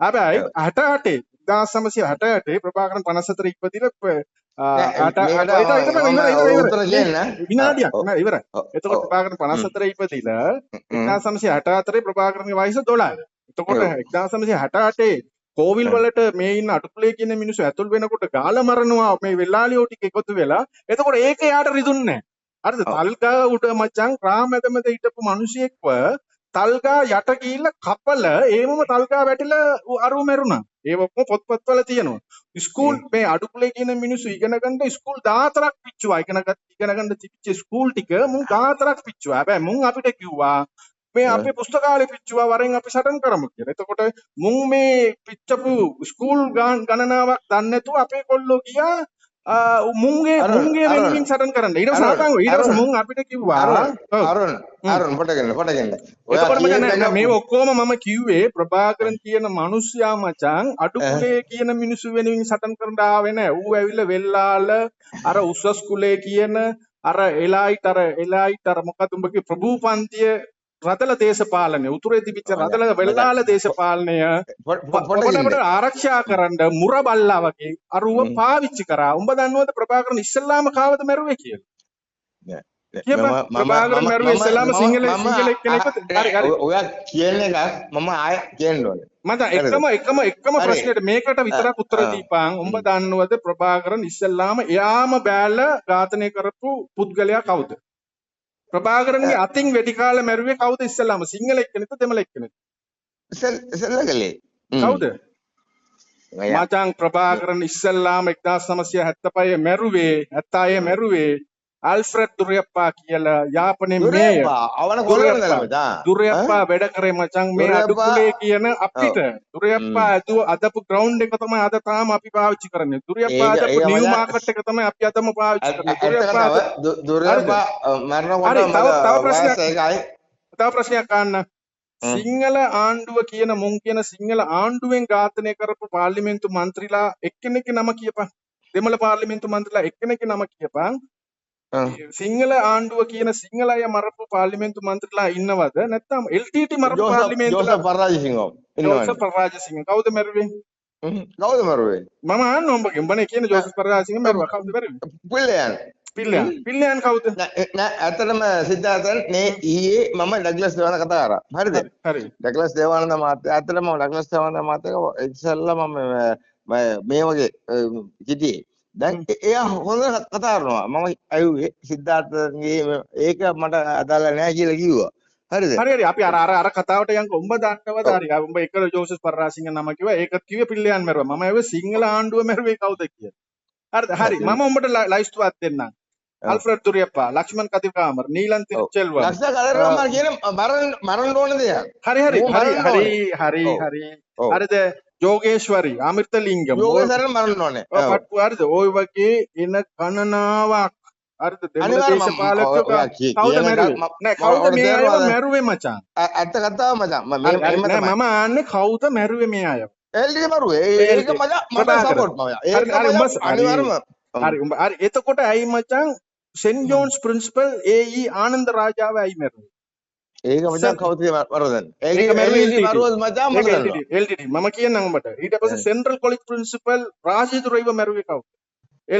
හැබැයි 68 1968 ප්‍රභාකරන් 54 ඉපදිලා උත්තර කියන්න. විනාඩියක් නෑ ඉවරයි. එතකොට ප්‍රභාකරන් 54 ඉපදිලා 1964 ප්‍රභාකරන්ගේ වයස 12. එතකොට 1968 කෝවිල් වලට මේ ඉන්න අටුකුලේ කියන මිනිස්සු ඇතුල් වෙනකොට ගාලා මරනවා මේ වෙල්ලාලියෝ ටික එකතු වෙලා. එතකොට ඒක යාට රිදුන්නේ නෑ. හරිද? තල්ගා උඩ මචං රාමැදමද හිටපු මිනිසියෙක්ව තල්ගා යට ගිහිල්ලා කපල ඒමම තල්ගා වැටිලා අරුව මැරුණා. ඒ ඔක්කොම පොත්පත්වල තියෙනවා. ස්කූල් මේ අඩුකුලේ කියන මිනිස්සු ඉගෙන ගන්න ස්කූල් 14ක් පිච්චුවා. ඉගෙන ගන්න තිබිච්ච ස්කූල් ටික මුන් 14ක් පිච්චුවා. හැබැයි මුන් අපිට කිව්වා මේ අපේ පුස්තකාලේ පිච්චුවා වරෙන් අපි සටන් කරමු කියලා. එතකොට මුන් මේ පිච්චපු ස්කූල් ගණනාවක් දන්නේ නැතුව අපේ කොල්ලෝ ගියා මුන්ගේ වෙනුවෙන් සටන් කරන්න. ඊට පස්සේ මුන් අපිට කිව්වා අරුණ පොඩගෙන. එතකොට මචං මේ ඔක්කොම මම කිව්වේ ප්‍රභාකරන් කියන මිනිස්සයා මචං අඩුකුලේ කියන මිනිස්සු වෙනුවෙන් සටන් කරන්න ආවේ නැහැ. ඌ ඇවිල්ලා වෙල්ලාල අර උසස් කුලේ කියන අර එලයිට් මොකද උඹගේ ප්‍රභූපන්තිය රදල දේශපාලනය උතුරේ තිබිච්ච රදල වෙල්ලාල දේශපාලනය පොඩට ආරක්ෂා කරන්න මුර බල්ලා වගේ අරුව පාවිච්චි කරා. උඹ දන්නවද ප්‍රභාකරන් ඉස්සල්ලාම කාවද මැරුවේ කියලා? ප්‍රභාකරන් මැරුවේ ඉස්සල්ලාම සිංහල එක්කෙනෙක්ව. හරි. ඔයා කියන එක මම ආයෙ කියන්න ඕනේ. මම එකම ප්‍රශ්නෙට මේකට විතරක් උත්තර දීපන්. උඹ දන්නවද ප්‍රභාකරන් ඉස්සල්ලාම එයාම බෑල්ල ඝාතනය කරපු පුද්ගලයා කවුද? ප්‍රභාකරන්ගේ අතින් වෙඩි කාලා මැරුවේ කවුද ඉස්සල්ලාම? සිංහල එක්කෙනෙක්ද දෙමළ එක්කෙනෙක්ද? ඉස්සල්ලාගලේ. කවුද? මචං ප්‍රභාකරන් ඉස්සල්ලාම 1975 මැරුවේ 76 මැරුවේ අල්ෆ්‍රඩ් දුරියප්පා කියලා යාපනයේ මේයර්. අවන කොල්ලන්දලා මචං. දුරියප්පා වැඩ කරේ මචං මේ අඩුකුලේ කියන අපිට. දුරියප්පා අදපු ග්‍රවුන්ඩ් එක තමයි අද තාම අපි පාවිච්චි කරන්නේ. දුරියප්පා අදපු නිව් මාකට් එක තමයි අපි අදම පාවිච්චි කරන්නේ. දුරියප්පා මරනකොට තව ප්‍රශ්නයක් අහන්න. සිංහල ආණ්ඩුව කියන මුන් කියන සිංහල ආණ්ඩුවෙන් ඝාතනය කරපු පාර්ලිමේන්තු මන්ත්‍රීලා එක්කෙනෙක්ගේ නම කියපන්. දෙමළ පාර්ලිමේන්තු මන්ත්‍රීලා එක්කෙනෙක්ගේ නම කියපන්. සිංහල ආණ්ඩුව කියන සිංහල අය මරපු පාර්ලිමේන්තු මන්ත්‍රීලා ඉන්නවද? නැත්නම් LTT මරපු පාර්ලිමේන්තු ජෝසප් පරාජසිංහ ජෝසප් පරාජසිංහ කවුද මැරුවේ? කවුද මැරුවේ? මම අහන්න උඹගෙන්. උඹනේ කියන ජෝසප් පරාජසිංහ මැරුවා. කවුද මැරුවේ? පිල්ලයන් කවුද? නෑ ඇත්තටම සිද්ධාර්ථන් මේ ඊයේ මම ඩග්ලස් දේවානන්ද කතා කරා. හරිද? හරි. ඩග්ලස් දේවානන්ද මහත්තයා ඇත්තටම ඩග්ලස් දේවානන්ද මහත්තයා ඉතිසල්ලා මම මේ වගේ සිටියේ. දැන් එයා හොඳ කතා කරනවා. මම අයුවේ සිද්ධාර්ථගේ ඒක මට අදාළ නෑ කියලා කිව්වා. හරිද? හරි අපි අර කතාවට යන්කෝ. උඹ දන්නවද? හරි. උඹ එක ජෝසප් පරාජසිංහ නම කිව්වා. ඒකත් කිව්වේ පිල්ලයන් මැරුවා. මම අයුවේ සිංහල ආණ්ඩුව මැරුවේ කවුද කියලා. හරිද? හරි. මම උඹට ලයිස්තුවක් දෙන්නම්. අල්ෆ්‍රඩ් දුරියප්පා, ලක්ෂ්මන් කතිකාමර්, නීලන් තිරුචෙල්වා. ලක්ෂ්මන් කතිකාමර් කියන මරන්න ඕන දෙයක්. හරි. හරිද? යෝගේශ්වරි, අමෘතලිංගම්. යෝගේශ්වරන් මරන්න ඕනේ. පට්ටු හරිද? ওই වගේ එන ගණනාවක්. හරිද? දෙමළ දේශපාලකයෝ කවුද මැරුවේ? නෑ කවුද මේ අයව මැරුවේ මචං? ඇත්ත කතාව මචං. මම ආන්නේ කවුද මැරුවේ මේ අයව? එල්ටි මරුවේ. ඒක මට සපෝට් මම. ඒක අනිවාර්යම. හරි. එතකොට ඇයි මචං සෙන්ට් ජෝන්ස් ප්‍රින්සිපල් ඒ.ඊ. ආනන්ද රාජාව ඇයි මැරුවේ? ඒක මචං කවුද මරුවද? ඒක මැරුවේ මරුවද මචං මම දන්නවා. LTT මම කියන්නම් උඹට. ඊට පස්සේ සෙන්ට්‍රල් කොලෙජ් ප්‍රින්සිපල් රාජේන්ද්‍රයිව මැරුවේ කවුද?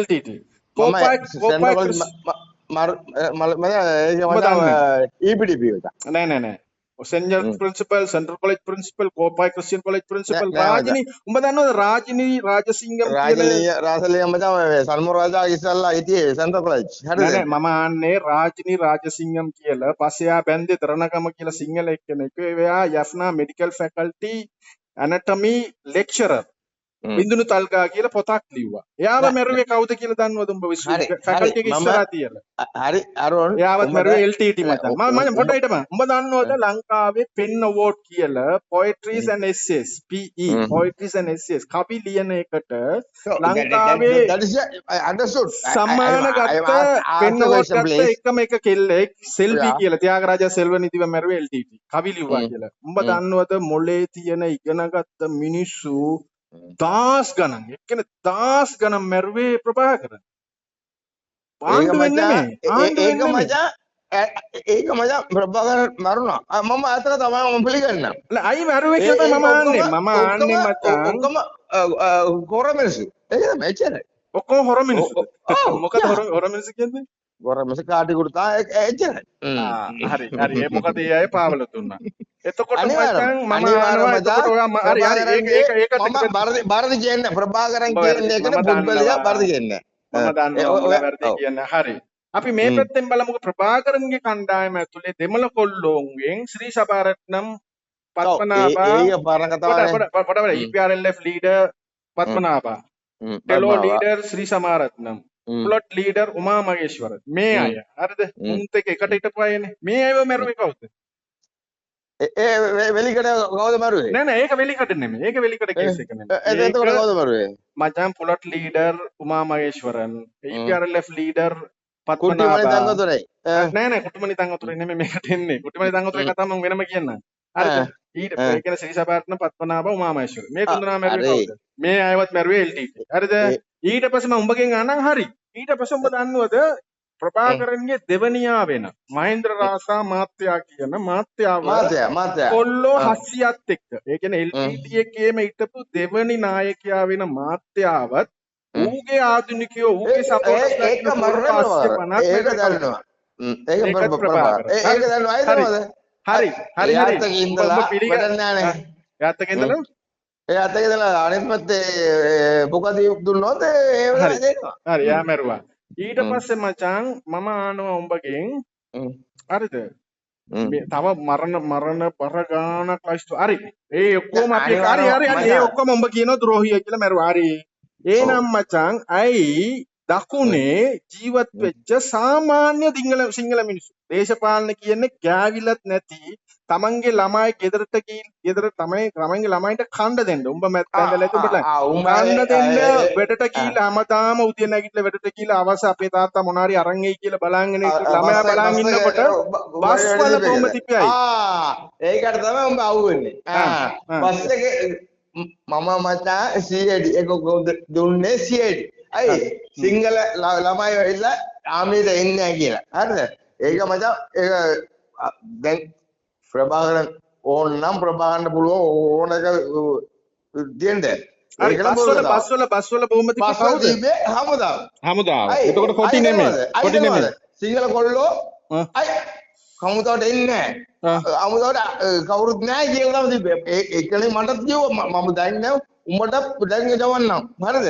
LTT. කෝපයි EPDP එක. නෑ. Saint John's principal, central college principal, Kopay Christian college principal Rajini. උඹ දන්නවද රාජිනී රාජසිංගම් කියලා? රාජලිංගම් මචං සල්මෝ රාජා ඉස්සල්ලා හිටියේ සෙන්ට්‍රල් කොලෙජ්. හරිද? නෑ මම ආන්නේ රාජිනී රාජසිංගම් කියලා. පස්සේ ආ බැන්දේ තරණගම කියලා සිංහල එක්කෙනෙක්. එයා යෆ්නා මෙඩිකල් ෆැකල්ටි ඇනටොමි ලෙක්චරර්. බින්දුනු තල්ගා කියලා පොතක් ලිව්වා. එයාව මැරුවේ කවුද කියලා දන්නවද උඹ විශ්වවිද්‍යාල ෆැකල්ටි එකේ ඉස්සරහා තියලා? හරි අරුණ. එයාවත් මැරුවේ LTT මචං. මම පොඩ්ඩක් හිටපන්. උඹ දන්නවද ලංකාවේ පෙන් අවෝඩ් කියලා poetries and essays PE poetries and essays කවි ලියන එකට ලංකාවේ සම්මාන ගත්ත පෙන් අවෝඩ් ගත්ත එකම එක කෙල්ලෙක් සෙල්වි කියලා ත්‍යාගරාජා සෙල්වනිදිව මැරුවේ LTT. කවි ලිව්වා කියලා. උඹ දන්නවද මොලේ තියෙන ඉගෙනගත්ත මිනිස්සු දාස් ගණන් එක්කෙන දාස් ගණන් මැරුවේ ප්‍රභාකරන්. ඒක මචං ඒක මචං ප්‍රභාකරන් මරුණා. මම අතක තමයි මම පිළිගන්නවා. අයි මැරුවේ කියලා මම ආන්නේ මචං ඔක්කොම කොර මිනිස්සු. ඒක තමයි එච්චරයි. ඔක්කොම හොර මිනිස්සුද? ඔව්. මොකද හොර මිනිස්සු කියන්නේ? කොර මිනිස්සු කාටි කුඩතා එච්චරයි. හරි ඒ මොකද ඒ අය පාවල දුන්නා. එතකොට අනිවාර්යයෙන් මචං මම ආනවා එතකොට ඔයා හරි මම බරදි කියන්නේ ප්‍රභාකරන් කියන එකට පුද්ගලයා බරදි කියන්නේ. මම දන්නවා ඔයා වැරදි කියන්නේ. හරි. අපි මේ පැත්තෙන් බලමුකෝ ප්‍රභාකරන්ගේ කණ්ඩායම ඇතුලේ දෙමළ කොල්ලෝන්ගෙන් ශ්‍රී සභාරත්නම් පත්මනාභා ඒක පරණ කතාවනේ. පොඩ EPRLF ලීඩර් පත්මනාභා ටෙලෝ ලීඩර් ශ්‍රී සමාරත්නම් ප්ලොට් ලීඩර් උමා මගේශ්වර මේ අය හරිද මුන්ත් එකට හිටපු අයනේ මේ අයව මැරුවේ කවුද වෙලිකට කවුද මරුවේ නෑ ඒක වෙලිකට නෙමෙයි ඒක වෙලිකට කේස් එක නෙමෙයි එතකොට කවුද මරුවේ මචං PLOTE leader Uma Maheswaran EPRLF leader Kuttimani Thangathurai නෑ කුටුමනි තංගතුරේ නෙමෙයි මේකට එන්නේ කුටිමනි තංගතුරේ කතාව මම වෙනම කියන්නම් හරිද ඊට ඒ කියන්නේ ශ්‍රී සභාරත්න පත්මනාභ උමා මහේශ්වර මේ තුන්දෙනා මැරුවේ කවුද මේ අයවත් මැරුවේ LTT හරිද ඊට පස්සේ මම උඹගෙන් අහනම් හරි ඊට පස්සේ උඹ දන්නවද ප්‍රභාකරන්ගේ දෙවනියා වෙන මහේන්ද්‍ර රාසා මාත්‍යා කියන මාත්‍යාව කොල්ලෝ 700ත් එක්ක ඒ කියන්නේ LTT එකේම හිටපු දෙවනි නායකයා වෙන මාත්‍යාවත් ඌගේ ආධුනිකයෝ ඌගේ සපෝටර්ස් ඒක මරනවා ඒක දන්නවා ඒක ප්‍රභාකරන් ඒක දන්නවා අයිදමද හරි යාත්තක ඉඳලා වැඩක් නෑනේ යාත්තක ඉඳලා ඒ අතක ඉඳලා අනිත් පැත්තේ පොකදී දුන්නොත් ඒ වෙලාවට දෙනවා හරි යා මැරුවා ඊට පස්සේ මචං මම ආනවා උඹගෙන් හරිද මේ තව මරණ පරගානක් ලයිස්තු හරි ඒ ඔක්කොම අපි හරි ඒ ඔක්කොම උඹ කියනවා ද්‍රෝහිය කියලා මැරුවා හරි එහෙනම් මචං ඇයි දකුණේ ජීවත් වෙච්ච සාමාන්‍ය සිංහල මිනිස්සු දේශපාලන කියන්නේ ගෑවිලත් නැති තමන්ගේ ළමයි ගෙදරට ගෙදර තමන්ගේ ළමයින්ට කණ්ඩ දෙන්න උඹ මැත් බැඳලා තිබුණා කණ්ඩ දෙන්න වෙඩට ගිහිල්ලා හැමදාම උදේ නැගිටලා වෙඩට ගිහිල්ලා අවස අපේ තාත්තා මොනාරි අරන් එයි කියලා බලංගෙන ළමයා බලන් ඉන්නකොට බස් වල කොහොම තිබ්බයි ඒකට තමයි උඹ අහුවෙන්නේ බස් එකේ මම මචං CID එක දුන්නේ CID අයි සිංහල ළමයි වෙලා ආමීර එන්නේ නැහැ කියලා හරිද ඒක මචං ඒක දැන් ප්‍රභාකරන් ඕනනම් ප්‍රභාකරන්ට පුළුවන් ඕන එක දෙන්න බස් වල බොම්බ තිබ්බේ හමුදාව එතකොට කොටි නෙමෙයි සිංහල කොල්ලෝ අයි කමුදාවට එන්නේ නැහැ අමුදාවට කවුරුත් නැහැ කියලා තමයි තිබ්බේ ඒකනේ මටත් කිව්වා මම දන්නේ උඹට දැන් ජවන්නම් හරිද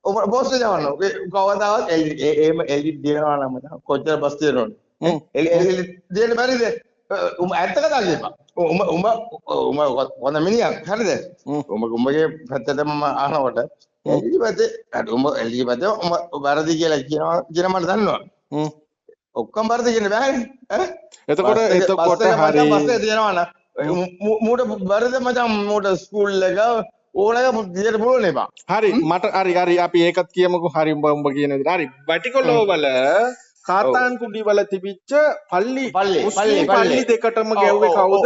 ඔබ බොස් ජවන්න කවදාවත් එහෙම එලි දෙනවා නම් කොච්චර බස් දෙනවද එලි දෙන්න බැරිද ඇත්ත කතා කියපන් උඹ කොන මිනිහක් හරිද උඹගේ පැත්තට මම අහනකොට එලිපැත්තේ උඹ වැරදි කියලා කියන මට දන්නවා ඔක්කොම වැරදි කියන්නේ බෑනේ එතකොට හරි පස්සේ දෙනවා නම් මූට වැරදි මචං මූට ස්කූල් එක ඕනක විදියට පුළුවන් එපා හරි මට හරි අපි ඒකත් කියමුකෝ හරි උඹ කියන විදිහට හරි වැටිකොලෝ වල කාතාන් කුඩි වල තිබිච්ච පල්ලි දෙකටම ගැව්වේ කවුද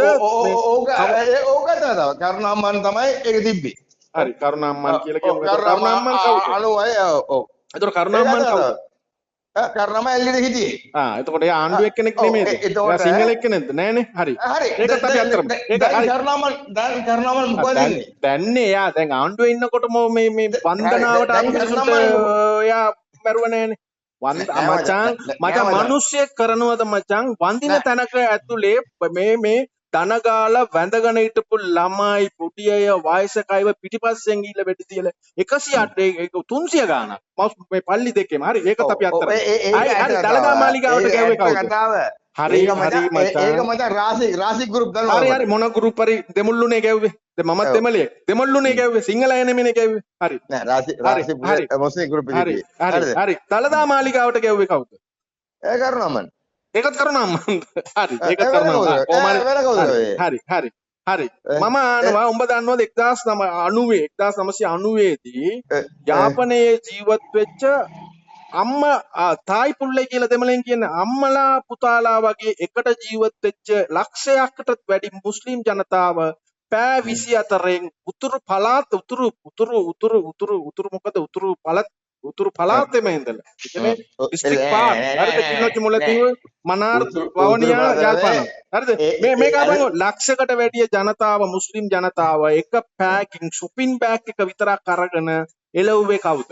ඕක තමයි කරුණාම්මන් තමයි ඒක තිබ්බේ හරි කරුණාම්මන් කියලා කියමු කරුණාම්මන් කවුද 96 ඔව් ඒතකොට කරුණාම්මන් කවුද කරුණාම්මන් එල්ලීට හිටියේ එතකොට එයා ආණ්ඩුව එක්කෙනෙක් නෙමෙයිද එයා සිංහල එක්කෙනෙක්ද නෑනේ හරි ඒකත් අපි අත්තරමු ඒක කරුණාම්මන් මොකද දැන්නේ එයා දැන් ආණ්ඩුවේ ඉන්නකොටම මේ වන්දනාවට ආපු මිනිස්සුන්ට එයා මරුව නෑනේ මචං මිනිස්සෙක් කරනවද මචං වඳින තැනක ඇතුලේ මේ දනගාලා වැඳගෙන හිටපු ළමයි පොඩි අය වයසකයිව පිටිපස්සෙන් ගිහිල්ලා වෙටි තියලා 108 300 ගාණක් මේ පල්ලි දෙකේම හරි ඒකත් අපි අත්තර හරි දලදා මාලිගාවට ගැව්වේ කවුද හරි ඒක මචං රාසි ගෲප් දන්නවා හරි මොන ගෲප් හරි දෙමුල්ලුනේ ගැව්වේ දැන් මමත් දෙමළෙක් දෙමුල්ලුනේ ගැව්වේ සිංහල අය නෙමෙයිනේ ගැව්වේ හරි නෑ රාසි මොස්ලිම් ගෲප් එකේ හරි දලදා මාලිගාවට ගැව්වේ කවුද ඒ කරුණාම්මන් ඒකත් කරුණාම්මන් හරි ඒකත් කරුණාම්මන් හරි මම අහනවා උඹ දන්නවද 1990 දී යාපනයේ ජීවත් වෙච්ච අම්මා තායි පුල්ලේ කියලා දෙමළෙන් කියන්නේ අම්මලා පුතාලා වගේ එකට ජීවත් වෙච්ච ලක්ෂයකටත් වැඩි මුස්ලිම් ජනතාව පෑ 24න් උතුරු පළාත් උතුරු මොකද උතුරු පළාත් උතුරු පළාතෙම ඉඳලා. ඒ කියන්නේ district park. හරිද? කිලිනොච්චි මුලතිව මනාර් උතුරු වවනියා පළාත යාල්පානම්. හරිද? මේක අපං ලක්ෂයකට වැඩිය ජනතාව මුස්ලිම් ජනතාව එක පෑකින් shopping bag එක විතරක් අරගෙන එළව්වේ කවුද?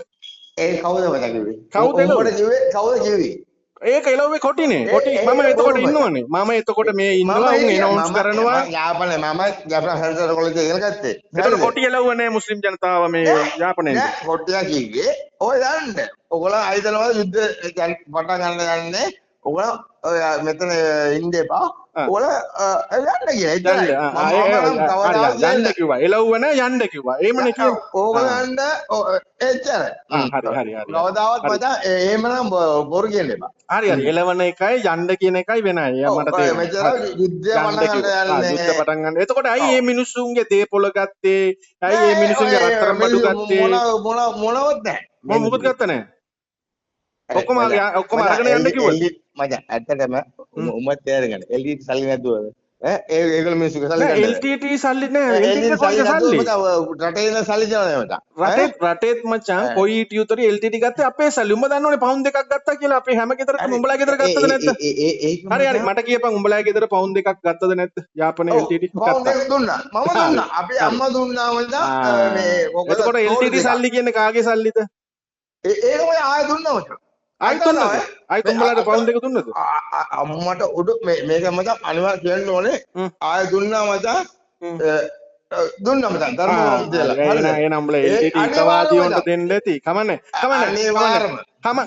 ඒ කවුද මතක කිව්වේ? කවුද එළව්වේ? උඹට කිව්වේ කවුද කිව්වේ? ඒක එළව්වේ කොටිනේ. කොටි මම එතකොට ඉන්නවනේ. මම එතකොට මේ ඉන්නවා උන් announce කරනවා. යාපනයේ මම ජාපන සෙන්ටර් කොලෙජ් එකේ ඉගෙන ගත්තේ. එතකොට කොටි එළව්වනේ මුස්ලිම් ජනතාව මේ යාපනයේ. නෑ කොටියා කිව්වේ ඔය දන්න. ඔයගොල්ලෝ ආයතනවල යුද්ධ පටන් ගන්න ඔයගොල්ලෝ මෙතන ඉන්න එපා. ඔයගොල්ලෝ යන්න කියලා. යන්න කිව්වා. එළව්ව නෑ යන්න කිව්වා. එහෙමනේ කිව්වා. ඕගොල්ලෝ යන්න එච්චර. හරි. කවදාවත් මචං එහෙමනම් බොරු කියන්න එපා. හරි එළවන එකයි යන්න කියන එකයි වෙනයි. මට තේරෙනවා. මෙච්චර යුද්ධය පටන් ගන්න. එතකොට ඇයි මේ මිනිස්සුන්ගේ දේපොළ ගත්තේ? ඇයි මේ මිනිස්සුන්ගේ රත්තරන් බඩු ගත්තේ? මොනවත් නැහැ. මොකද ගත්ත නැහැ. ඔක්කොම අරගෙන යන්න කිව්වද? මචං ඇත්තටම උඹ තේරෙන්නේ එල්ටීටි සල්ලි නැතුවද? ඒගොල්ලෝ මිනිස්සුගේ සල්ලි ගන්න. එල්ටීටි සල්ලි නෑ. එල්ටීටි කොයිද සල්ලි? රටේ ඉන්න සල්ලි දෙනවා මචං. රටේත් මචං කොයි ඊටියුතරි එල්ටීටි ගත්තේ අපේ සල්ලි. උඹ දන්නවනේ පවුන් දෙකක් ගත්තා කියලා. අපේ හැම ගෙදරකම උඹලා ගෙදර ගත්තද නැද්ද? හරි මට කියපන් උඹලා ගෙදර පවුන් දෙකක් ගත්තද නැද්ද? යාපනයේ එල්ටීටි ගත්තා. පවුන් දෙකක් දුන්නා. මම දුන්නා. අපේ අම්මා දුන්නා මචං. මේ එතකොට එල්ටීටි සල්ලි කියන්නේ කාගේ සල්ලිද? ඒකම ආයෙ දුන්නා මචං. ආයෙ දුන්නද? ආයෙ උඹලාට පවුන් දෙක දුන්නද? අම්මට උඩ මේක මචං අනිවාර්ය කියන්න ඕනේ. ආයෙ දුන්නා මචං. දුන්නා මචං ධර්ම විද්‍යාල. එහෙනම් උඹලා එල්ටීටි ඉතවාදියොන්ට දෙන්න ඇති. කමන්නේ.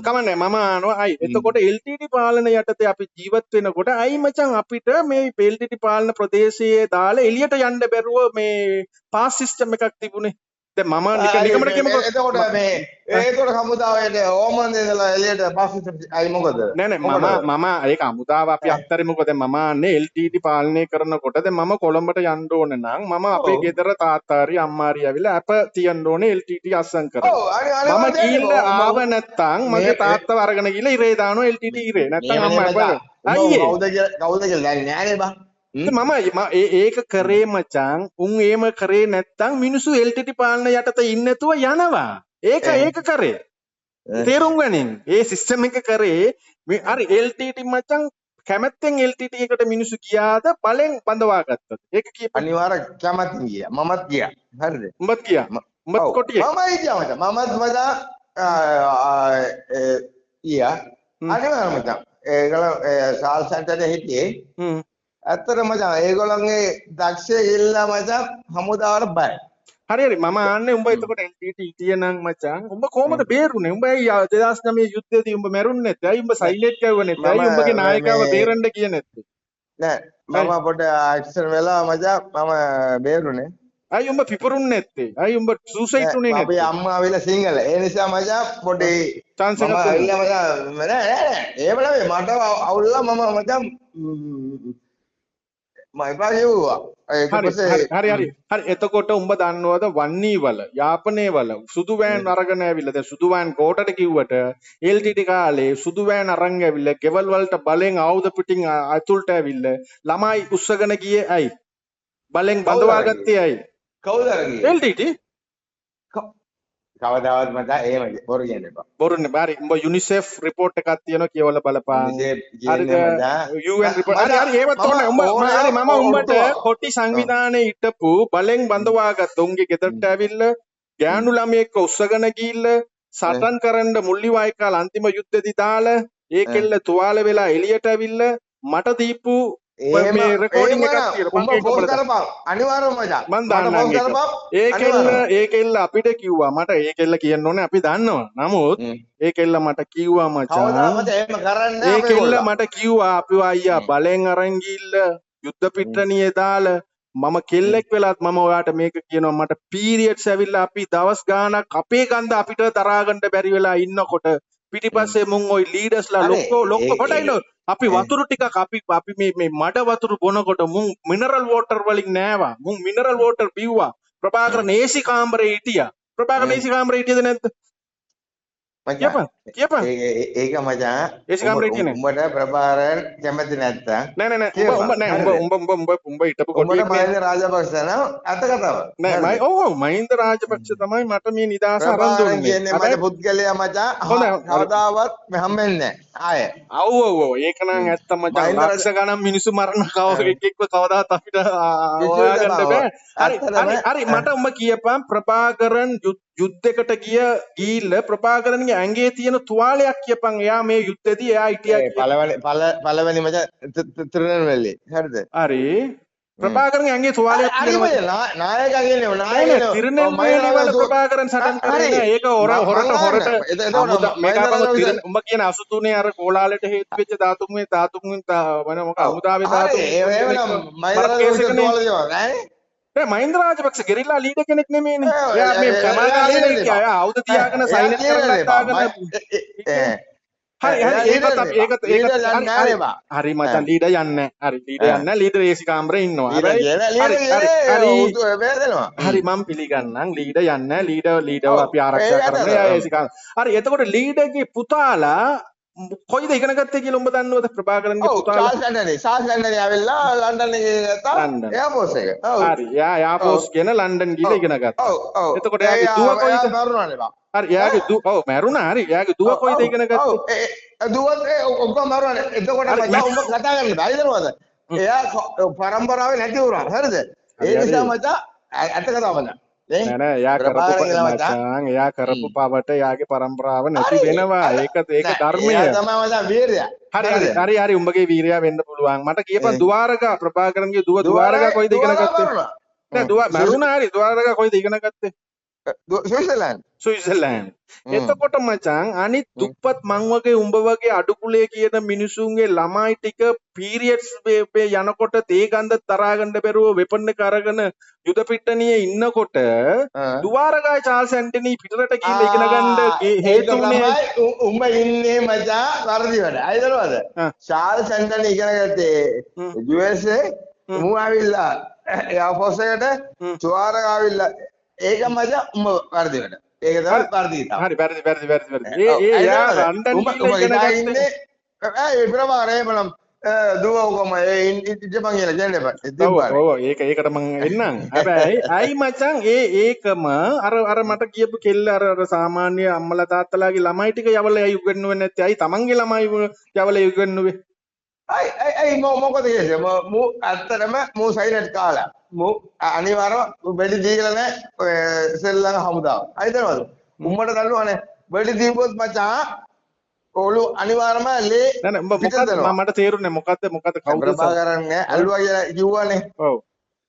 කමන්නේ මම අහනවා අයි එතකොට එල්ටීටි පාලන යටතේ අපි ජීවත් වෙනකොට අයි මචං අපිට මේ එල්ටීටි පාලන ප්‍රදේශයේ දාලා එළියට යන්න බැරුව මේ පාස් සිස්ටම් එකක් තිබුණේ. දැන් මම නිකමට කියමුකෝ. එතකොට මේ ඒකට හමුදාවේ ඕමන්දේ ඉඳලා එළියට පාස් සිස්ටම් අයි මොකද? නෑ මම ඒක හමුදාව අපි අත්තරෙමුකෝ. දැන් මම අන්නේ එල්ටීටි පාලනය කරනකොට දැන් මම කොළඹට යන්න ඕන නම් මම අපේ ගෙදර තාත්තා හරි අම්මා හරි ඇවිල්ලා අප තියන්න ඕනේ එල්ටීටි අස්සම් කරලා. මම ගිහිල්ලා ආව නැත්තම් මගේ තාත්තව අරගෙන ගිහිල්ලා ඉරේ දානවා එල්ටීටි ඉරේ. නැත්තම් අම්මා අප්පා අයියේ කවුද කියලා දැන් නෑනේ බා. මම ඒක කරේ මචං උන් ඒම කරේ නැත්තම් මිනිස්සු එල්ටීටි පාලන යටතේ ඉන්නේ නැතුව යනවා. ඒක කරේ. තේරුම් ගනින්. ඒ සිස්ටම් එක කරේ මේ හරි එල්ටීටි මචං කැමැත්තෙන් එල්ටීටි එකට මිනිස්සු ගියාද බලෙන් බඳවා ගත්තද? ඒක කියපන්. අනිවාර්ය කැමැත්තෙන් ගියා. මමත් ගියා. හරිද? උඹත් ගියා. උඹත් කොටියේ. මමයි ගියා මචං. මමත් මචං ගියා. අනිවාර්ය මචං. ඒගොල්ලෝ සාල් සෙන්ටරේ හිටියේ. ඇත්තට මචං ඒගොල්ලන්ගේ දක්ෂය ඉල්ලා මචං හමුදාවට බයයි. හරි මම ආන්නේ උඹ එතකොට එල්ටීටි හිටියනම් මචං උඹ කොහමද බේරුනේ? උඹ ඇයි 2009 යුද්ධයේදී උඹ මැරුන්නේ නැත්තේ? ඇයි උඹ සයිලන්ට් කවුවේ නැත්තේ? ඇයි උඹගේ නායකව බේරන්න කියේ නැත්තේ? නෑ මම පොඩ ඇක්ෂන් වෙලා මචං මම බේරුනේ. ඇයි උඹ පිපරුන්නේ නැත්තේ? ඇයි උඹ සූසයිඩ් උනේ නැත්තේ? අපේ අම්මා ආවිලා සිංහල. ඒ නිසා මචං පොඩි chance එකක් දුන්නා. නෑ එහෙම නෙවෙයි මට අවුල්ලා මම මචං හරි එතකොට උඹ දන්නවද වන්නී වල යාපනයේ වල සුදු වෑන් අරගෙන ඇවිල්ලා දැන් සුදු වෑන් කෝටට කිව්වට එල්ටීටි කාලේ සුදු වෑන් අරන් ඇවිල්ලා ගෙවල් වලට බලෙන් ආයුධ පිටින් අතුල්ට ඇවිල්ලා ළමයි උස්සගෙන ගියේ ඇයි බලෙන් බඳවා ගත්තේ ඇයි කවුද අරගෙන එල්ටීටි කවදාවත් මට එහෙම බොරු කියන්න එපා. බොරුනේ බාරි උඹ යුනිසෙෆ් රිපෝට් එකක් තියෙනවා කියවලා බලපන්. හරිද? UN report. හරි ඒවත් ඕනේ. උඹ හරි මම උඹට කොටි සංවිධානයේ හිටපු බලෙන් බඳවාගත්ත උන්ගේ ගෙදරට ඇවිල්ලා ගෑනු ළමයෙක්ව උස්සගෙන ගිහිල්ලා සටන් කරන්න මුල්ලිවායිකාල අන්තිම යුද්ධෙදි දාලා ඒකෙල්ල තුවාල වෙලා එළියට ඇවිල්ලා මට දීපු මේ රෙකෝඩින් එකක් කියලා උඹ ෆෝන් කරපන් අනිවාර්යයෙන්ම මචං මම දාන්නම් ඒකෙල්ල අපිට කිව්වා මට ඒකෙල්ල කියන්න ඕනේ අපි දන්නවා නමුත් ඒකෙල්ල මට කිව්වා මචං ඒකෙල්ල මට කිව්වා අපි අයියා බලෙන් අරන් ගිහිල්ලා යුද්ධ පිටරණියේ දාලා මම කෙල්ලෙක් වෙලත් මම ඔයාට මේක කියනවා මට පීරියඩ්ස් ඇවිල්ලා අපි දවස් ගාණක් අපේ ගඳ අපිට දරා ගන්න බැරි වෙලා ඉන්නකොට පිටිපස්සේ මුන් ওই ලීඩර්ස්ලා ලොක්ක පොඩයිලෝ අපි වතුර ටිකක් අපි මේ මඩ වතුර බොනකොට මුන් මිනරල් වෝටර් වලින් නෑවා මුන් මිනරල් වෝටර් බිව්වා ප්‍රභාකරන් ඒසි කාමරේ හිටියා ප්‍රභාකරන් ඒසි කාමරේ හිටියද නැද්ද මචං කියපන් කියපන් ඒක මචං ඒසි කාමරේ කියන්නේ උඹට ප්‍රභාකරන් කැමති නැත්තම් නෑ නෑ නෑ කියපන් නෑ හරිද උඹ හිටපු උඹට කොටියෙක් නේ මහින්ද රාජපක්ෂ නම් අත කතාව නෑ හරිද ඔව් මහින්ද රාජපක්ෂ තමයි මට මේ නිදහස අරන් ප්‍රභාකරන් දුන්නේ කියන්නේ මට හැබැයි පුද්ගලයා මචං හොඳ කවදාවත් හම්බෙන්නේ නැහැ ආයේ ඔව් ඒක නම් ඇත්ත මචං මහින්ද ලක්ෂ ගණන් මිනිස්සු මරණ එක්කව කවදාවත් අපිට විශ්වවිද්‍යාල හොයාගන්න බෑ ඇත්තටම හරි මට උඹ කියපන් ප්‍රභාකරන් යුද්ධයකට ගිහිල්ලා ප්‍රභාකරන්ගේ ඇඟේ තියෙන තුවාලයක් කියපන් එයා මේ යුද්ධෙදී එයා හිටියා පළවෙනි මචං තිරුණල්වැලි හරිද හරි ප්‍රභාකරන්ගේ ඇඟේ තුවාලයක් හරි තියෙනවා මචං නායකයා කියන්නේ නායකයා තිරුණල්වේලි වල ප්‍රභාකරන් සටන් කරේ නෑ ඒක හොරට උඹ කියන 83 අර කෝලාලට හේතු වෙච්ච ධාතුන්ගේ වෙන මොකක් අමුදාවේ මහින්ද රාජපක්ෂ ගෙරිලා ලීඩර් කෙනෙක් නෙමෙයිනේ. එයා මේ කමාකාලේ එයා ආයුධ තියාගෙන සයිලන්ට් කරලා දාගෙන හරි මචං ලීඩර් යන්නේ හරි ලීඩර් යන්නේ ලීඩර් ඒසි කාමරේ ඉන්නවා හරි මම පිළිගන්නම් ලීඩර් යන්නේ ලීඩර් අපි ආරක්ෂා කරන්න එයා ඒසි කාමරේ හරි එතකොට ලීඩර්ගේ පුතාලා කොයිද ඉගෙන ගත්තේ කියලා උඹ දන්නවද ප්‍රභාකරන්ගේ පුතාලා සාසනනේ ආවෙලා ලන්ඩන් එකේ ගත්තා එයාර්ෆෝස් එක හරි එයා එයාර්ෆෝස් කියන ලන්ඩන් ගිහලා ඉගෙන ගත්තා එතකොට එයාගේ දුව කොයිද මරුණානේ බා හරි එයාගේ දුව මැරුණා හරි එයාගේ දුව කොයිද ඉගෙන ගත්තේ දුවත් ඔක්කොම මරුණානේ එතකොට මචං උඹ කතා කරන්නේ බැරිදනවද එයා පරම්පරාවේ නැති වුණා හරිද ඒ නිසා මචං ඇත්ත කතාව මචං නෑ එයා කරපු පවට එයාගේ පරම්පරාව නැති වෙනවා ඒක ධර්මය හරි උඹගේ වීරයා වෙන්න පුළුවන් මට කියපන් දුවාරගා ප්‍රභාකරන්ගේ දුව දුවාරගා කොයිද ඉගෙන ගත්තේ නෑ දුව මරුණා හරි දුවාරගා කොයිද ඉගෙන ගත්තේ ස්විට්සර්ලන්ඩ් එතකොට මචං අනිත් දුප්පත් මං වගේ උඹ වගේ අඩුකුලේ කියන මිනිසුන්ගේ ළමයි ටික පීරියඩ්ස් යනකොට තේ ගඳ තරහා ගන්න බැරුව වෙපන් එක අරගෙන යුද පිට්ටනියේ ඉන්නකොට දුවාරගායි චාල්ස් ඇන්ටනි පිටරට ගිහිල්ලා ඉගෙන ගන්න හේතුනේ උඹ ඉන්නේ මචං වර්ධි වැඩ අයිදනවද චාල්ස් ඇන්ටනි ඉගෙන ගත්තේ USA මූ ආවිල්ලා එයාර්ෆෝස් එකට දුවාරගා ආවිල්ලා ඒක මචං උඹ වර්ධි වැඩ ඒක තමයි වර්ධි තා හරි වැරදි එයා ලන්ඩන් ගිහිල්ලා ඉගෙන ගත්තේ ඒ ප්‍රමාණය බලම් දුව ඔකම ඉතිපන් කියලා කියන්න එපා. ඒකට මං එන්නම්. හැබැයි අයි මචං ඒකම අර මට කියපු කෙල්ල අර සාමාන්‍ය අම්මලා තාත්තලාගේ ළමයි ටික යවලා උගන්වන්නේ නැත්තේ. අයි තමන්ගේ ළමයි යවලා උගන්වුවේ. අයි මොකද කියන්නේ? මූ ඇත්තටම මූ සයිලන්ට් කාලා. මූ අනිවාර්යම බෙඩි දීලා නැහැ සෙල්ලම් හමුදාව. අයිදනවද? උම්මට දන්නවනේ. බෙඩි දීපොත් මචං ඔලු අනිවාර්යම ලේ නෑ උඹ මොකද මට තේරුන්නේ මොකද්ද කවුද ප්‍රභාකරන් නේ අල්ලුවා කියලා කිව්වනේ ඔව්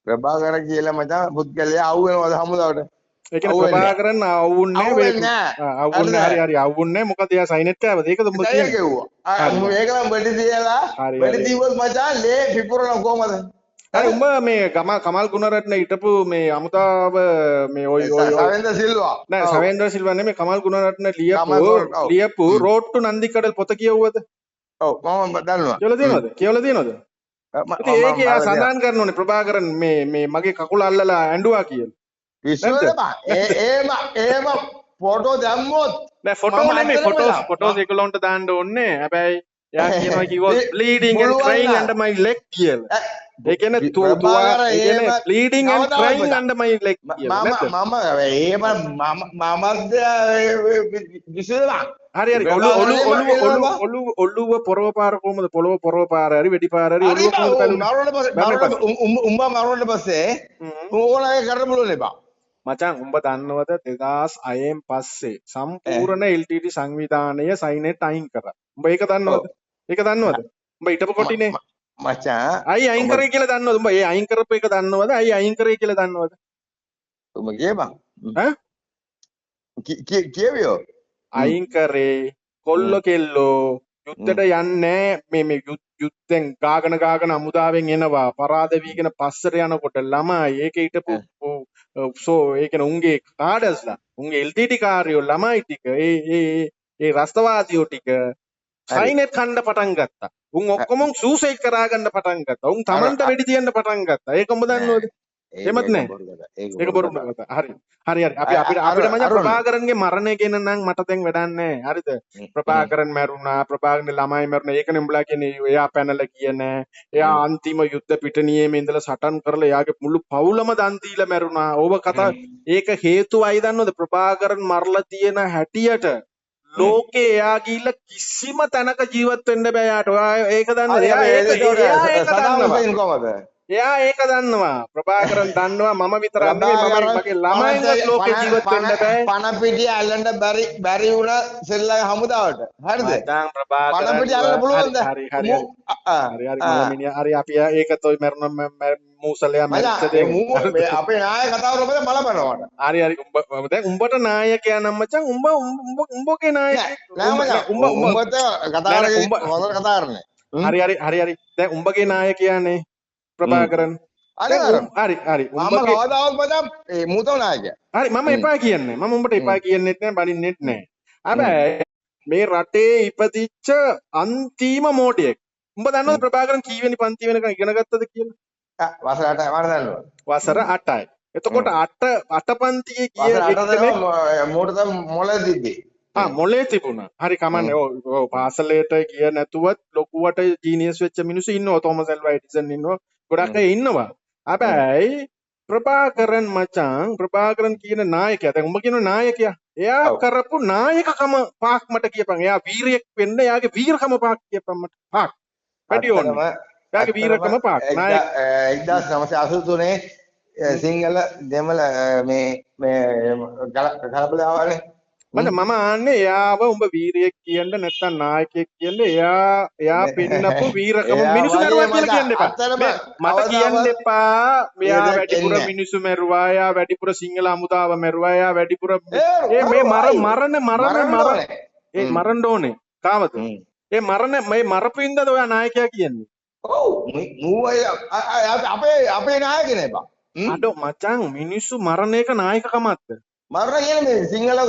ප්‍රභාකරන් කියලා මචං පුද්ගලයා අවු වෙනවද හමුදාවට ඒ කියන්නේ ප්‍රභාකරන් අවුන්නේ හරි අවුන්නේ මොකද එයා සයිනෙට් කෑවද ඒකද උඹ කියන්නේ කිව්වා මේකනම් බඩි තියලා බඩි දීවොත් මචං ලේ පිපුරන කොහමද හරි උඹ මේ කමල් ගුණරත්න හිටපු මේ අමුතාව මේ ඔය සවෙන්ද්‍ර සිල්වා නෑ සවෙන්ද්‍ර සිල්වා නෙමෙයි කමල් ගුණරත්න ලියපු රෝඩ් ටු නන්දිකඩල් පොත කියවුවද ඔව් මම දන්නවා කියවලා තියෙනවද ඒකේ ආ සඳහන් කරනෝනේ ප්‍රභාකරන් මේ මගේ කකුල අල්ලලා ඇඬුවා කියලා විශ්වද බා එහෙම ෆොටෝ දැම්මොත් නෑ ෆොටෝ නෙමෙයි ෆොටෝස් ඒගොල්ලන්ට දාන්න ඕනේ හැබැයි එයා කියනවා කිව්වා bleeding and crying under my leg කියලා ඒ කියන්නේ තුවාල ඒ කියන්නේ bleeding and crying under my leg කියලා නේද හරි ඔළුව පොරව පාර කොහමද පොරව පාර හරි වෙඩි පාර හරි ඔළුව කොහමද උඹ මරුණට පස්සේ ඕනගේ කරන්න පුළුවන් එපා මචං උඹ දන්නවද 2006න් පස්සේ සම්පූර්ණ LTT සංවිධානය සයිනෙට් අයින් කරා උඹ ඒක දන්නවද උඹ හිටපු කොටිනේ මචං අයි අයින් කරේ කියලා දන්නවද උඹ ඒ අයින් කරපු එක දන්නවද අයි අයින් කරේ කියලා දන්නවද උඹ කියපන් කියවියෝ අයින් කරේ කොල්ල කෙල්ලෝ යුද්ධයට යන්නේ මේ යුද්ධෙන් ගාගෙන අමුදාවෙන් එනවා පරාද වීගෙන පස්සට යනකොට ළමයි ඒකේ හිටපු ඒ කියන්නේ උන්ගේ කාඩස්ලා උන්ගේ LTT කාර්යෝ ළමයි ටික ඒ රස්තවාදියෝ ටික සයිනෙට් කන්න පටන් ගත්තා. උන් ඔක්කොම සූසයිඩ් කරා ගන්න පටන් ගත්තා. උන් තමන්ට වෙඩි තියන්න පටන් ගත්තා. ඒක උඹ දන්නවද? එහෙමත් ඒක නැහැ. බොරු කතා. ඒක ඒක බොරු බොරු කතා. කතා. හරි. හරි හරි. අපිට මචං අරුණ. ප්‍රභාකරන්ගේ මරණය ගැන නම් මට දැන් වැඩක් නැහැ. හරිද? ප්‍රභාකරන් මැරුණා. ප්‍රභාකරන්ගේ ළමයි මැරුණා. ඒකනේ උඹලා කියන්නේ එයා පැනලා ගියේ නෑ. එයා අන්තිම යුද්ධ පිටනියේම ඉඳලා සටන් කරලා එයාගේ මුළු පවුලම දන් දීලා මැරුණා. ඕව කතා ඒක හේතුවයි දන්නවද? ප්‍රභාකරන් මරලා තියෙන හැටියට ලෝකේ එයා ගිහිල්ලා කිසිම තැනක ජීවත් වෙන්න බෑ යාට. ඔයා ඒක දන්නවද? එයා ඒක දන්නවා. එයා ඒක දන්නවා. ප්‍රභාකරන් දන්නවා මම විතරක් නෙමෙයි මගේ ළමයින්වත් ලෝකේ ජීවත් වෙන්න බෑ. පණ පිටිය අල්ලන්න බැරි වුණා සෙල්ලගේ හමුදාවට. හරිද? මචං ප්‍රභාකරන් පණ පිටිය අල්ලන්න පුළුවන්ද? හරි හරි අපි ඒකත් ඔය මරණ මූසලයා මැරිච්ච දේ අපේ නායක කතාව රොබද බලපනවට. හරි දැන් උඹට නායකයා නම් මචං උඹගේ නායකයෙක් උඹට කතා කරන්නේ. හරි දැන් උඹගේ නායකයානේ ප්‍රභාකරන්. හරි මම කවදාවත් මචං ඒ මූතව නායකයා. හරි මම එපා කියන්නේ. මම උඹට එපා කියන්නෙත් නෑ බනින්නෙත් නෑ. හැබැයි මේ රටේ ඉපදිච්ච අන්තිම මෝඩියෙක්. උඹ දන්නවද ප්‍රභාකරන් කීවෙනි පන්ති වෙනකන් ඉගෙන ගත්තද කියලා? වසර 8යි මම දන්නවා. වසර 8යි. එතකොට 8 පන්තියේ ගිය එක්කෙනෙක් මෝඩ තමයි මොළේ තිබ්බේ. මොලේ තිබුණා. හරි කමන්නේ. ඔව් පාසලේට ගිය නැතුවත් ලොකුවට ජීනියස් වෙච්ච මිනිස්සු ඉන්නවා. තෝමස් ඇල්වා එඩිසන් ඉන්නවා. ගොඩක් අය ඉන්නවා. හැබැයි ප්‍රභාකරන් මචං ප්‍රභාකරන් කියන නායකයා. දැන් උඹ කියන නායකයා. එයා කරපු නායකකම පාක් මට කියපන්. එයා වීරයෙක් වෙන්න එයාගේ වීරකම පාක් කියපන් මට. පාක්. වැඩි ඕනේ. එයාගේ වීරකම පාක්. නායක 1983 සිංහල දෙමළ මේ කලබලවන්නේ. මම ආන්නේ එයාව උඹ වීරයෙක් කියන්න නැත්නම් නායකයෙක් කියන්න එයා පෙන්නපු වීරකම මිනිස්සු මරුවා කියලා කියන්න එපා. මට කියන්න එපා. එයා වැඩිපුර මිනිස්සු මරුවා. එයා වැඩිපුර සිංහල හමුදාව මරුවා. එයා වැඩිපුර මේ මරන්න ඕනේ. කාමද? මේ මරපින්දද ඔයා නායකයා කියන්නේ? ඔව් අපේ නායකනේ බා. අඩෝ මචං මිනිස්සු මරණ එක නායකකමක්ද? මරණ කියන්නේ සිංහල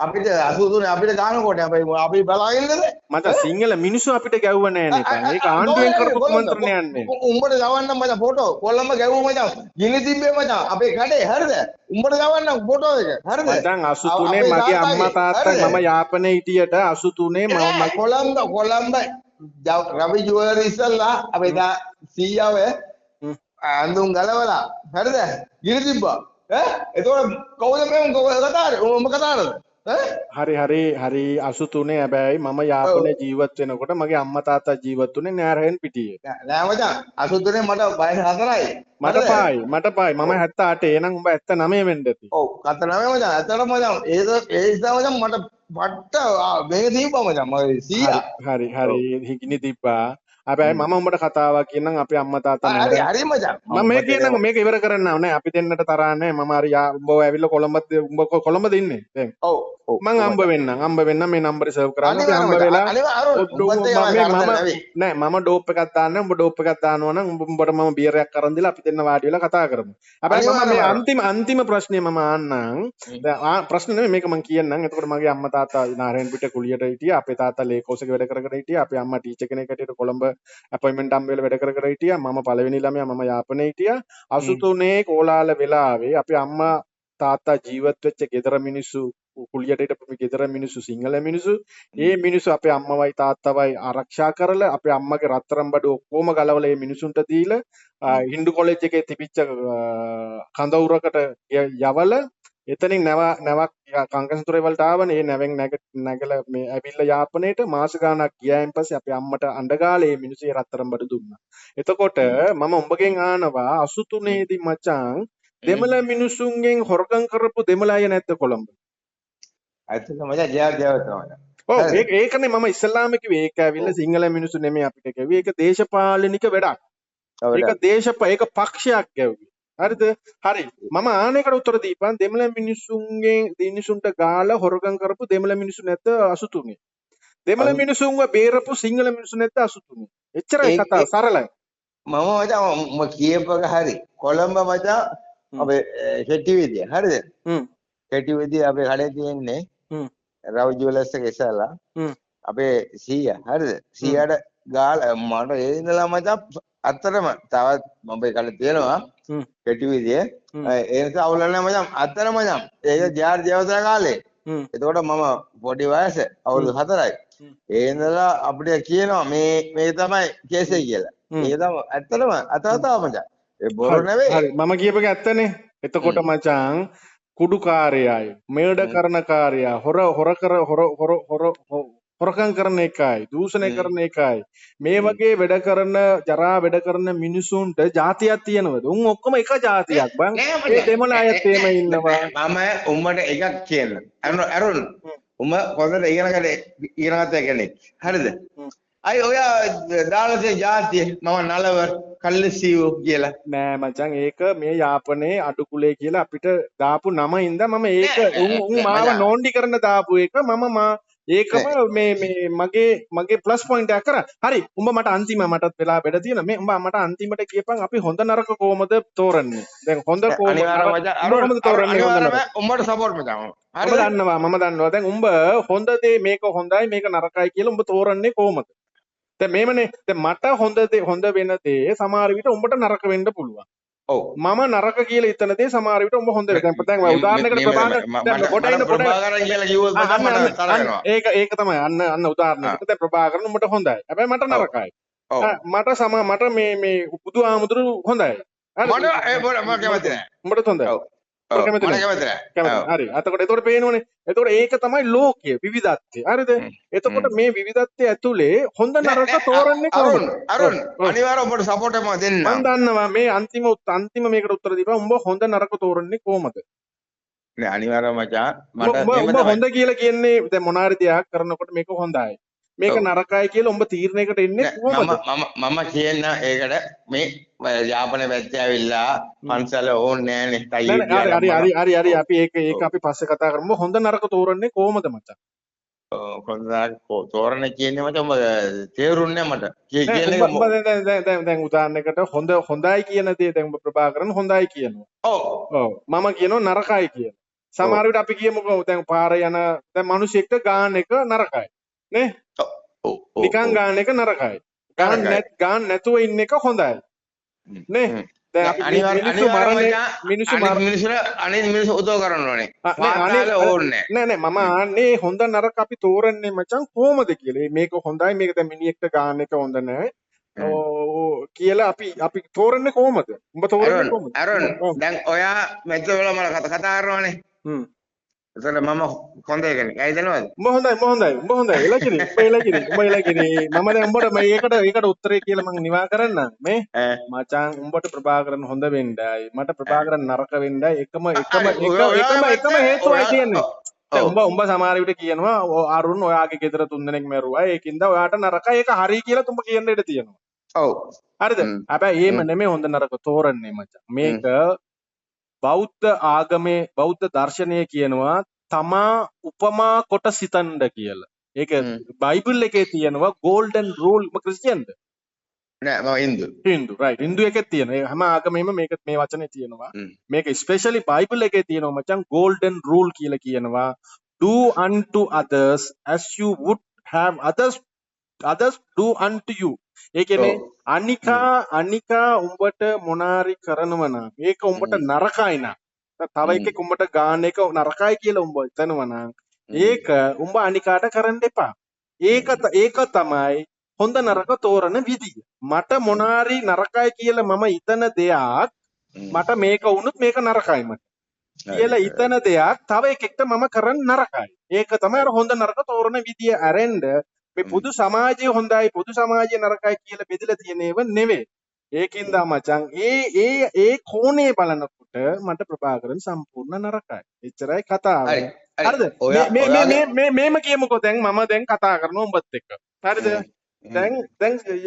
අපිට 83 අපිට ගානකොට අපි බලාගෙනද මචං සිංහල මිනිස්සු අපිට ගැව්ව නෑ නේද? ඒක ආණ්ඩුවෙන් කරපු කුමන්ත්‍රණයක් නේ. උඹට ගවන්න මචං ෆොටෝ කොල්ලම ගැව්ව මචං ගිනි තිබ්බේ මචං අපේ කඩේ හරිද? උඹට ගවන්න ෆොටෝ එක හරිද? මචං 83 මගේ අම්මා තාත්තා මම යාපනයේ හිටියට 83 මම කොළඹ රවි ජුවලරි ඉස්සල්ලා අපේ සීයාව අඳුන් ගලවලා හරිද? ගිනි තිබ්බා. එතකොට කවුද මේ කතාවේ උඹ කතාවද? හරි 83 හැබැයි මම යාපනයේ ජීවත් වෙනකොට මගේ අම්මා තාත්තා ජීවත් වුණේ නෑරහෙන් පිටියේ. නෑ මචං 83 මට වයස 4යි. මට පායි මම 78 එහෙනම් උඹ 79 වෙන්න ඇති. ඔව් 79 මචං 78 මචං ඒ නිසා මචං මට පට්ට මේක දීපා මචං මගේ සීයා. හරි හිගිනි දීපා. හැබැයි මම උඹට කතාවක් කියන්නම් අපේ අම්මා තාත්තා නේද? හරි මචං. මම මේ කියන්නම් මේක ඉවර කරන්නව නෑ. අපි දෙන්නට තරහ නෑ. මම හරි උඹ ඇවිල්ලා කොළඹද ඉන්නේ දැන්? ඔව්. මං අම්බ වෙන්නම් මේ නම්බරේ සර්ව් කරන්න. අපි අම්බ වෙලා නෑ මම ඩෝප් එකක් දාන්න. උඹ ඩෝප් එකක් දානවා නම් උඹට මම බියර් එකක් අරන් දීලා අපි දෙන්න වාඩි වෙලා කතා කරමු. හැබැයි මම මේ අන්තිම ප්‍රශ්නේ මම ආන්නම්. දැන් ප්‍රශ්න නෙමෙයි මේක මං කියන්නම්. එතකොට මගේ අම්මා තාත්තා නාරයන් පිට කුලියට හිටියා. අපේ තාත්තා ලේකෝස් එක වැඩ කරගෙන හිටියා. අපේ අම්මා ටීචර් කෙනෙක් හැටියට කොළඹ අපොයින්ට්මන්ට් හම්බ වෙලා වැඩ කර හිටියා. මම පළවෙනි ළමයා මම යාපනයේ හිටියා. 83 කෝලාල වෙලාවේ අපේ අම්මා තාත්තා ජීවත් වෙච්ච ගෙදර මිනිස්සු කුලියට හිටපු ගෙදර මිනිස්සු සිංහල මිනිස්සු ඒ මිනිස්සු අපේ අම්මවයි තාත්තවයි ආරක්ෂා කරලා අපේ අම්මගේ රත්තරන් බඩු ඔක්කොම ගලවලා ඒ මිනිසුන්ට දීලා හින්දු කොලෙජ් එකේ තිබිච්ච කඳවුරකට යවලා එතනින් නැවක් කංකසතුරේ වලට ආවනේ ඒ නැවෙන් නැගලා මේ ඇවිල්ලා යාපනයේට මාස ගාණක් ගියායින් පස්සේ අපේ අම්මට අඬගාලේ මේ මිනිස්සු රත්තරන් බඩු දුන්නා. එතකොට මම උඹගෙන් ආනවා 83 දී මචං දෙමළ මිනිසුන්ගෙන් හොරකම් කරපු දෙමළ අය නැද්ද කොළඹ? ඇත්තටම මචං ජයවර්ධන තමයි. ඔව් ඒකනේ මම ඉස්සල්ලාම කිව්වේ ඒක ඇවිල්ලා සිංහල මිනිස්සු නෙමෙයි අපිට කිව්වේ. ඒක දේශපාලනික වැඩක්. ඒක පක්ෂයක් ගැව්වේ. හරිද? හරි. මම ආනෙකට උත්තර දීපන් දෙමළ මිනිසුන්ට ගාලා හොරගම් කරපු දෙමළ මිනිස්සු නැද්ද 83? දෙමළ මිනිසුන්ව බේරපු සිංහල මිනිස්සු නැද්ද 83? එච්චරයි කතාව සරලයි. මම මචං කියපක හරි. කොළඹ මචං අපේ කෙටි විදිය. හරිද? කෙටි විදිය අපේ කඩේ තියෙන්නේ රවි ජුවලර්ස් එක ඉස්සලා අපේ සීයා. හරිද? සීයාට ගාලා මට ඒ ඉඳලා මචං අතරම තවත් මම ඒකට තියෙනවා කෙටි විදිය ඒ නිසා අවුල නැහැ මචං අතරම මචං ඒක ජාර්ජ් අවසර කාලේ එතකොට මම පොඩි වයස අවුරුදු 4යි ඒ ඉඳලා අපිට කියනවා මේ තමයි කේසෙ කියලා ඒක තමයි ඇත්තටම අතවතාව මචං ඒ බොරු නෙවෙයි හරි මම කියපේක ඇත්තනේ එතකොට මචං කුඩුකාරයයි මේඩ කරන කාර්යය හොරකම් කරන එකයි දූෂණය කරන එකයි මේ වගේ වැඩ කරන ජරා වැඩ කරන මිනිසුන්ට જાතියක් තියෙනවද උන් ඔක්කොම එක જાතියක් බං ඒ දෙමළ අයත් එහෙම ඉන්නවා මම උඹට එකක් කියන්න අරුන් උඹ හොඳට ඉගෙන ගත්ත කෙනෙක් හරිද අයි ඔයා දාලා තියෙන જાතිය මම නලව කල්ලිසීවෝ කියලා නෑ මචං ඒක මේ යාපනයේ අඩුකුලේ කියලා අපිට දාපු නම ඉඳන් මම ඒක උන් මාව නෝන්ඩි කරන දාපු එක මම ඒකම මේ මගේ ප්ලස් පොයින්ට් එකක් කරා. හරි. උඹ මට අන්තිම මටත් වෙලා බෙද තියෙන මේ උඹ මට අන්තිමට කියපන් අපි හොඳ නරක කොහමද තෝරන්නේ? දැන් හොඳ කොහමද තෝරන්නේ? උඹට සපෝට් මචං. හරි දන්නවා මම දන්නවා. දැන් උඹ හොඳ දේ මේක හොඳයි මේක නරකයි කියලා උඹ තෝරන්නේ කොහමද? දැන් මේමනේ දැන් මට හොඳ වෙන දේ සමහර විට උඹට නරක වෙන්න පුළුවන්. ඔව් මම නරක කියලා හිතන දේ සමහර විට උඹ හොඳ දැන් උදාහරණයකට ප්‍රභාකරන් කියලා කිව්වොත් ඒක තමයි අන්න උදාහරණයකට දැන් ප්‍රභාකරන් උඹට හොඳයි හැබැයි මට නරකයි මට මේ බුදු ආමුදුරු හොඳයි උඹට හොඳයි හරි එතකොට පේනවනේ එතකොට ඒක තමයි ලෝකය විවිධත්වය හරිද එතකොට මේ විවිධත්වය ඇතුලේ හොඳ නරක තෝරන්නේ කොහොමද අරුන් අනිවාර්යයෙන් ඔබට සපෝට් එකක් දෙන්න මම දන්නවා මේ අන්තිම මේකට උත්තර දීපන් උඹ හොඳ නරක තෝරන්නේ කොහොමද නෑ අනිවාර්යයෙන් මචං මට හොඳ කියලා කියන්නේ දැන් මොනාරි දෙයක් කරනකොට මේක හොඳයි මේක නරකයි කියලා උඹ තීරණයකට එන්නේ කොහොමද මම කියන ඒකට මේ යාපනයේ පැත්තේ ඇවිල්ලා පන්සල ඕනේ නෑනේ හරි අපි ඒක අපි පස්සේ කතා කරමු හොඳ නරක තෝරන්නේ කොහොමද මචං හොඳ තෝරන්නේ කියන්නේ මචං උඹ තේරුන්නේ මට දැන් උදාහරණයකට හොඳයි කියන දේ දැන් උඹ ප්‍රභාකරන් හොඳයි කියනවා ඔව් මම කියනවා නරකයි කියලා සමහර විට අපි කියමුකෝ දැන් පාරේ යන දැන් මිනිස්සෙක්ට ගාන එක නරකයි නේ නිකන් ගාන එක නරකයි ගාන නැතුව ඉන්න එක හොඳයි නේ දැන් අපි මිනිස්සු උදව් කරන්න ඕනේ නෑ මම ආන්නේ හොඳ නරක අපි තෝරන්නේ මචං කොහොමද කියලා මේක හොඳයි මේක දැන් මිනිහෙක්ට ගාන එක හොඳ නෑ කියලා අපි තෝරන්නේ කොහොමද උඹ තෝරන්නේ කොහොමද අරුන් දැන් ඔයා මෙතන මම කතා කරනවානේ එතන මම හොඳ කෙනෙක්. ඇයි දන්නවද? උඹ හොඳයි. එලකිරි. උඹ එලකිරි. මම දැන් උඹට මේකට උත්තරේ කියලා මම නිවා කරන්නම්. මේ මචං උඹට ප්‍රභාකරන් හොඳ වෙන්නයි. මට ප්‍රභාකරන් නරක වෙන්නයි එකම හේතුවයි කියන්නේ. උඹ සමහර විට කියනවා අරුන් ඔයාගේ ගෙදර 3 දෙනෙක් මැරුවා. ඒකින්ද ඔයාට නරකයි. ඒක හරි කියලා තුඹ කියන්න ඉඩ තියෙනවා. ඔව්. හරිද? හැබැයි එහෙම නෙමෙයි හොඳ නරක තෝරන්නේ මචං. මේක බෞද්ධ ආගමේ බෞද්ධ දර්ශනය කියනවා තමා උපමා කොට සිතන්න කියලා. ඒක බයිබල් එකේ තියෙනවා golden rule ක්‍රිස්තියන්ද? නෑ මම හින්දු right හින්දු එකේ තියෙනවා. ඒ හැම ආගමෙම මේ වචනේ තියෙනවා. මේක especially බයිබල් එකේ තියෙනවා මචං golden rule කියලා කියනවා. Do unto others as you would have others do unto you. ඒ කියන්නේ අනිකා උඹට මොනාරි කරනවා නම් ඒක උඹට නරකයි නා. තව එකෙක් උඹට ගාන එක නරකයි කියලා උඹ හිතනවා නම් ඒක උඹ අනිකාට කරන්න එපා. ඒක තමයි හොඳ නරක තෝරන විදිය. මට මොනාරි නරකයි කියලා මම හිතන දෙයක් මට මේක වුණොත් මේක නරකයි මට. කියලා හිතන දෙයක් තව එකෙක්ට මම කරන්න නරකයි. ඒක තමයි අර හොඳ නරක තෝරන විදිය ඇරෙන්න මේ පොදු සමාජය හොඳයි පොදු සමාජය නරකයි කියලා බෙදලා තියෙනේව නෙවෙයි. ඒකින්ද මචං ඒ කෝණේ බලනකොට මට ප්‍රභාකරන් සම්පූර්ණ නරකයි. එච්චරයි කතාව. හරිද? මේම කියමුකෝ දැන් මම දැන් කතා කරනවා උඹත් එක්ක. හරිද? දැන්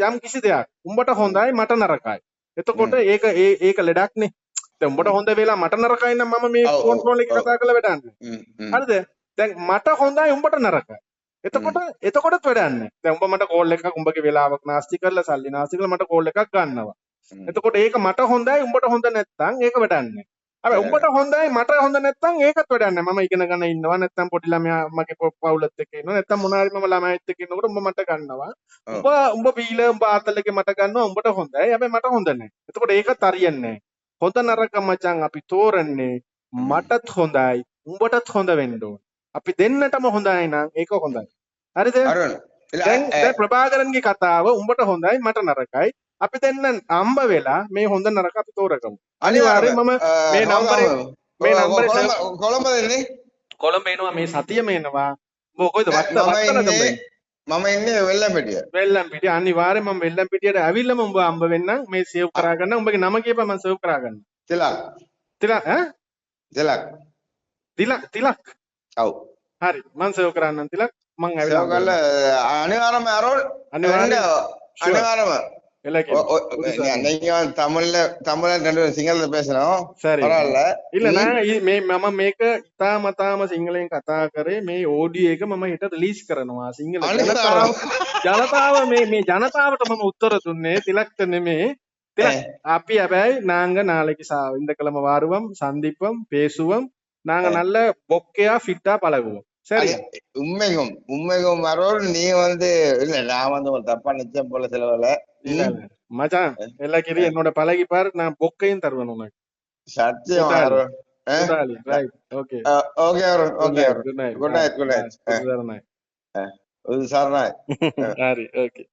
යම් කිසි දෙයක් උඹට හොඳයි මට නරකයි. එතකොට ඒක ලෙඩක්නේ. දැන් උඹට හොඳ වෙලා මට නරකයි නම් මම මේ ෆෝන් කෝල් එකේ කතා කරලා වැඩන්නේ. හරිද? දැන් මට හොඳයි උඹට නරකයි. එතකොටත් වැඩන්නේ. දැන් උඹ මට කෝල් එකක් උඹගේ වෙලාවක් නාස්ති කරලා සල්ලි නාස්ති කරලා මට කෝල් එකක් ගන්නවා. එතකොට ඒක මට හොඳයි උඹට හොඳ නැත්නම් ඒක වැඩන්නේ. හැබැයි උඹට හොඳයි මට හොඳ නැත්නම් ඒකත් වැඩක් නැහැ. මම ඉගෙන ගන්න ඉන්නවා නැත්නම් පොඩි ළමයා මගේ පවුලත් එක්ක ඉන්නවා නැත්නම් මොනාරි මම ළමයිත් එක්ක ඉන්නකොට උඹ මට ගන්නවා. උඹ බීල උඹ ආතලගේ මට ගන්නවා උඹට හොඳයි. හැබැයි මට හොඳ නැහැ. එතකොට ඒකත් හරියන්නේ නැහැ. හොඳ නරක මචං අපි තෝරන්නේ මටත් හොඳයි උඹටත් හොඳ වෙන්න ඕන. අපි දෙන්නටම හොඳයි නම් ඒක හොඳයි. හරිද? දැන් ප්‍රභාකරන්ගේ කතාව උඹට හොඳයි මට නරකයි. අපි දෙන්න අම්බ වෙලා මේ හොඳ නරක අපි තෝරගමු. අනිවාර්යෙන් මම මේ නම්බරේ කොළඹ දෙන්නේ කොළඹ එනවා මේ සතියම එනවා. ඔබ කොයිද වත්තනද මම ඉන්නේ වෙල්ලම්පිටිය. වෙල්ලම්පිටිය අනිවාර්යෙන් මම වෙල්ලම්පිටියට ඇවිල්ලාම උඹ අම්බ වෙන්නම්. මේ සේව් කරා ගන්න. උඹගේ නම කියපන් මම සේව් කරා ගන්න. තිලක් ඈ තිලක් ඔව් හරි මම සේව් කරන්නම් තිලක් මං ඇවිල්ලා සේව් කරලා අනිවාර්යයෙන්ම අරෝල් අනිවාර්යයෙන්ම நீங்க தமிழ்ல ரெண்டு சிங்களத்துல பேசணும் பரவாயில்ல இல்ல நான் මම මේක ඉතාමතාම සිංහලෙන් කතා කරේ මේ ඕඩියෝ එක මම හෙට රිලීස් කරනවා සිංහල ජනතාව මේ ජනතාවට මම උත්තර දුන්නේ තිලක්ට නෙමේ අපි හැබැයි நாங்க நாளைக்கு இந்த கிழமை வாருவோம் சந்திப்போம் பேசுவோம் நாங்க நல்ல பொக்கையா ஃபிட்டா பழகுவோம் சரி உண்மைக்கும் அரோல் நீ வந்து இல்ல நான் வந்து ஒரு தப்பா நிச்சயம் போல செலவுல இல்ல மச்சான் எல்லா கிரியும் என்னோட பழகி பாரு நான் பொக்கையும் தருவேன் உனக்கு சத்தியம் ரைட் ஓகே ஓகே அரோல் okay good night good night sir நாய் சார் நாய் சரி ஓகே